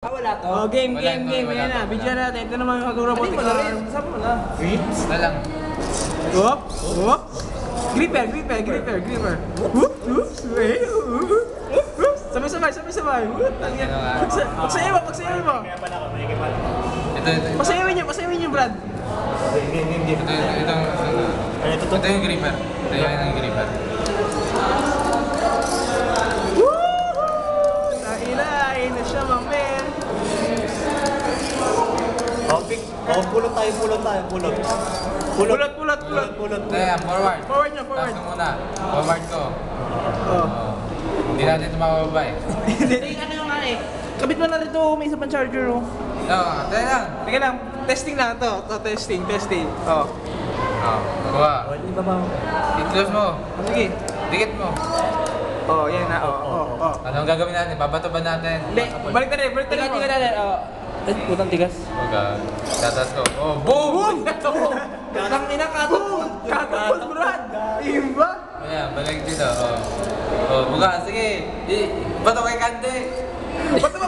Wala to. Oh, game. Wala Ayan na. to. Bidyan natin. Ito naman yung robotic Wala rin. arm. Saan mo na? Na lang. Whoop! Whoop! Gripper. Whoop! Whoop! Sabay. Whoop! Pagsayaw mo. Ito. Pasayawin niyo, Brad. Ito yung gripper. Ito yung gripper. Nailain na siya, mga men. Pulot tayo. Pulot. Kaya, forward. Forward niya. Taas ka muna. Forward ko. Oh. Hindi natin ito mababa eh. Hindi, ano yung nga eh. Kabit mo na rito, may isa pang charger oh. Tayo lang. Teka lang, testing lang to. Testing. Oh. Kuha. Hindi ba ba? I-close mo. Sige. Dikit mo. Oh, yan na. Oh. Anong gagawin natin? Babato ba natin? Hindi, balik na rin. Tingnan natin. Putang tigas. Huwag tatas ko. Oh, boom! Katang ina katapos, Brad. Imba. Ayan, balik dito. Oh, buka. Sige. Bato kay Kante. Bato mo.